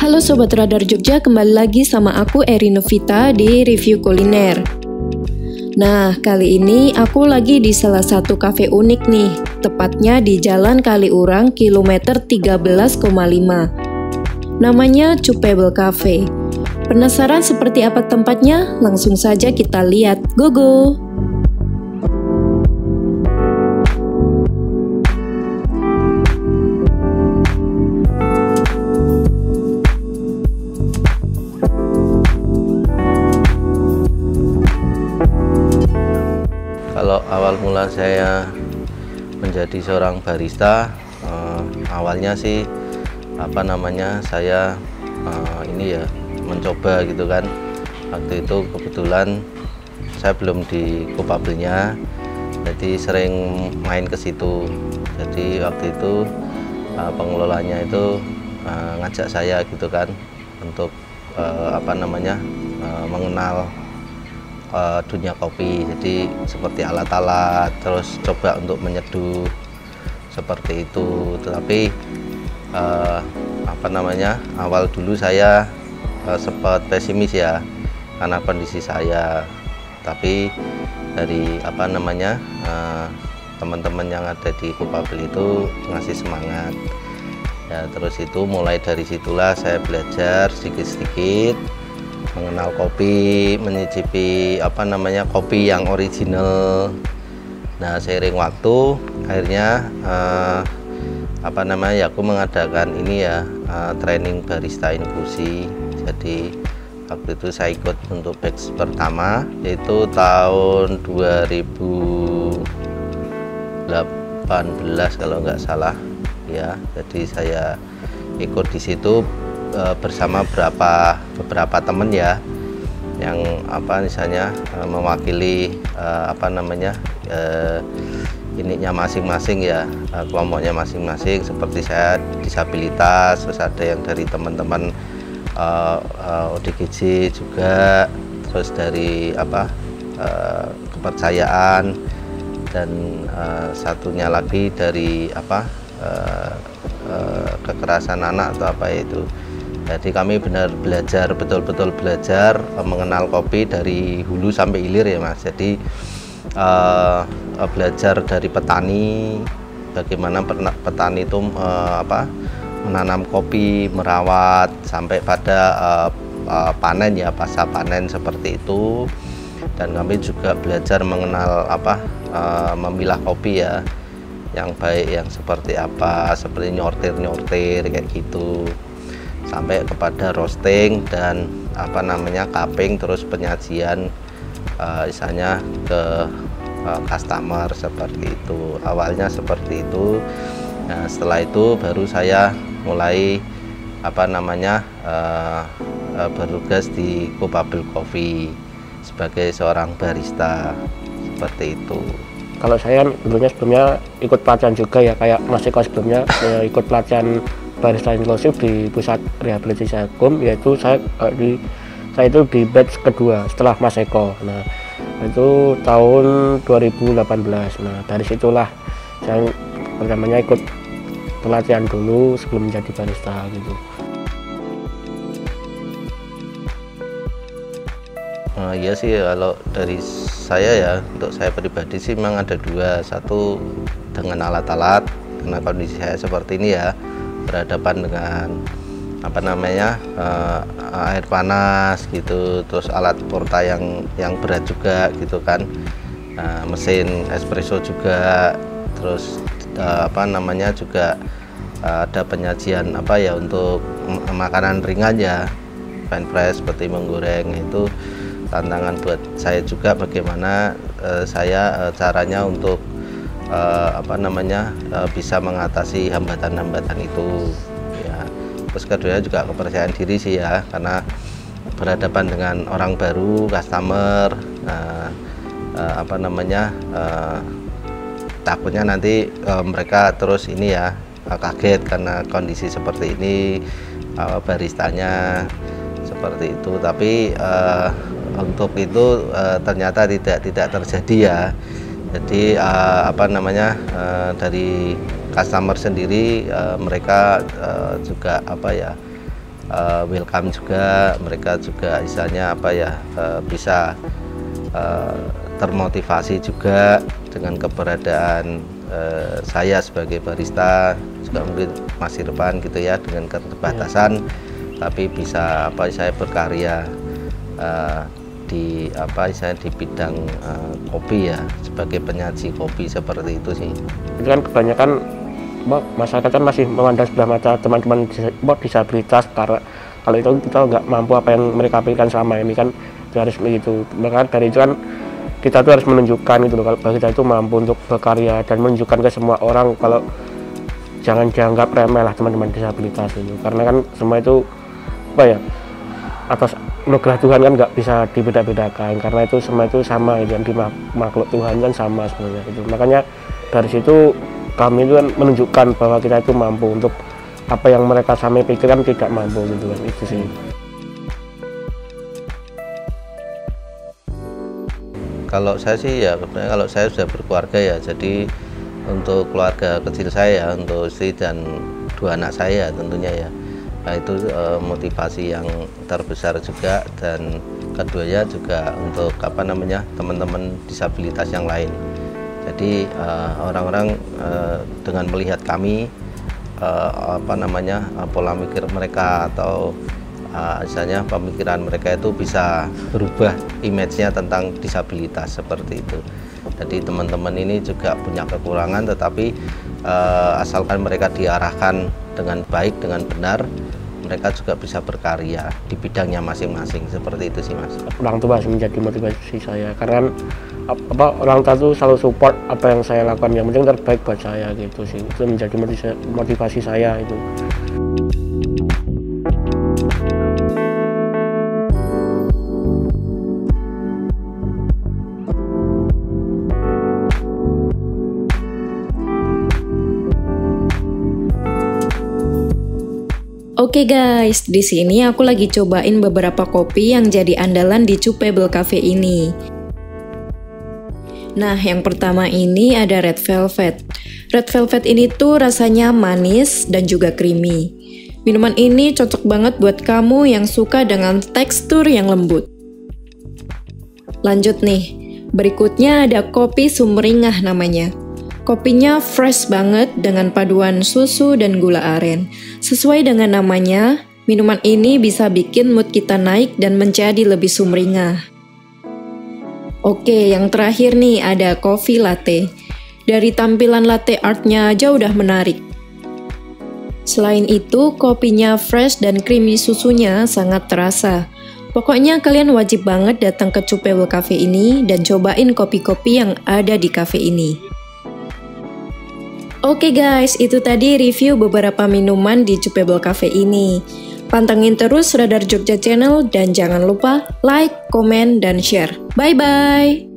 Halo Sobat Radar Jogja, kembali lagi sama aku Eri Novita di review kuliner. Nah, kali ini aku lagi di salah satu kafe unik nih, tepatnya di Jalan Kaliurang kilometer 13,5. Namanya Cupable Cafe. Penasaran seperti apa tempatnya? Langsung saja kita lihat. Go! Kalau awal mula saya menjadi seorang barista, awalnya sih saya mencoba gitu kan. Waktu itu kebetulan saya belum di Kupabelnya, jadi sering main ke situ. Jadi waktu itu pengelolanya itu ngajak saya gitu kan untuk mengenal dunia kopi. Jadi seperti alat-alat, terus coba untuk menyeduh seperti itu. Tetapi awal dulu saya sempat pesimis ya karena kondisi saya. Tapi dari teman-teman yang ada di Kupabel itu ngasih semangat ya. Terus itu mulai dari situlah saya belajar sedikit-sedikit mengenal kopi, menyicipi kopi yang original. Nah, seiring waktu akhirnya aku mengadakan training barista infusi. Jadi waktu itu saya ikut untuk batch pertama, yaitu tahun 2018 kalau nggak salah ya. Jadi saya ikut di situ bersama beberapa teman ya, yang mewakili masing-masing ya, kelompoknya masing-masing. Seperti saya disabilitas, terus ada yang dari teman-teman ODGJ juga, terus dari kepercayaan, dan satunya lagi dari kekerasan anak atau apa itu. Jadi kami betul-betul belajar mengenal kopi dari hulu sampai hilir ya Mas. Jadi belajar dari petani, bagaimana petani itu menanam kopi, merawat sampai pada panen ya, pasca panen seperti itu. Dan kami juga belajar mengenal memilah kopi ya, yang baik yang seperti apa, seperti nyortir kayak gitu, sampai kepada roasting dan cupping, terus penyajian misalnya ke customer seperti itu. Awalnya seperti itu. Nah, setelah itu baru saya mulai bertugas di Kupabel Coffee sebagai seorang barista seperti itu. Kalau saya sebelumnya ikut pelatihan juga ya, kayak Mas Eko sebelumnya ikut pelatihan barista inklusif di pusat rehabilitasi Akum, yaitu saya itu di batch kedua setelah Mas Eko. Nah, itu tahun 2018. Nah, dari situlah saya pertamanya ikut pelatihan dulu sebelum menjadi barista gitu. Iya sih, kalau dari saya ya, untuk saya pribadi sih memang ada dua. Satu dengan alat-alat, karena kondisi saya seperti ini ya, berhadapan dengan air panas gitu, terus alat porta yang berat juga gitu kan, mesin espresso juga, terus juga ada penyajian untuk makanan ringan ya, french fries seperti menggoreng. Itu tantangan buat saya juga, bagaimana caranya untuk bisa mengatasi hambatan-hambatan itu ya. Terus kedua juga kepercayaan diri sih ya, karena berhadapan dengan orang baru, customer, takutnya nanti mereka terus kaget karena kondisi seperti ini, baristanya seperti itu. Tapi untuk itu ternyata tidak terjadi ya. Jadi dari customer sendiri, mereka juga welcome juga, mereka juga istilahnya apa ya, bisa termotivasi juga dengan keberadaan saya sebagai barista, juga mungkin masa depan gitu ya, dengan keterbatasan tapi bisa apa saya berkarya di apa saya di bidang kopi ya, sebagai penyaji kopi seperti itu sih. Itu kan kebanyakan masyarakat kan masih memandang sebelah mata teman-teman disabilitas, karena kalau itu kita nggak mampu apa yang mereka berikan selama ini kan, itu harus begitu. Maka dari itu kan kita tuh harus menunjukkan itu loh, kalau kita itu mampu untuk berkarya dan menunjukkan ke semua orang kalau jangan dianggap remeh lah teman-teman disabilitas itu, karena kan semua itu apa ya, atas anugerah Tuhan kan nggak bisa dibeda-bedakan, karena itu semua itu sama, yang di makhluk Tuhan kan sama sebenarnya itu. Makanya dari situ kami itu kan menunjukkan bahwa kita itu mampu untuk apa yang mereka sampai pikirkan tidak mampu gitu kan, itu sih. Kalau saya sih ya, kalau saya sudah berkeluarga ya, jadi untuk keluarga kecil saya, untuk istri dan 2 anak saya tentunya ya, nah itu motivasi yang terbesar juga, dan keduanya juga untuk apa namanya teman-teman disabilitas yang lain. Jadi orang-orang dengan melihat kami apa namanya pola pikir mereka atau misalnya pemikiran mereka itu bisa berubah image-nya tentang disabilitas seperti itu. Jadi teman-teman ini juga punya kekurangan, tetapi asalkan mereka diarahkan dengan baik, dengan benar, mereka juga bisa berkarya di bidangnya masing-masing, seperti itu sih Mas. Orang tua menjadi motivasi saya, karena orang tua itu selalu support apa yang saya lakukan, yang penting terbaik buat saya gitu sih. Itu menjadi motivasi saya itu. Oke guys, di sini aku lagi cobain beberapa kopi yang jadi andalan di Cupable Cafe ini. Nah, yang pertama ini ada Red Velvet. Red Velvet ini tuh rasanya manis dan juga creamy. Minuman ini cocok banget buat kamu yang suka dengan tekstur yang lembut. Lanjut nih, berikutnya ada kopi sumringah namanya. Kopinya fresh banget dengan paduan susu dan gula aren. Sesuai dengan namanya, minuman ini bisa bikin mood kita naik dan menjadi lebih sumringah. Oke, yang terakhir nih ada coffee latte. Dari tampilan latte artnya aja udah menarik. Selain itu, kopinya fresh dan creamy susunya sangat terasa. Pokoknya kalian wajib banget datang ke Cupable Cafe ini dan cobain kopi-kopi yang ada di cafe ini. Oke guys, itu tadi review beberapa minuman di Cupable Cafe ini. Pantengin terus Radar Jogja Channel dan jangan lupa like, komen, dan share. Bye-bye!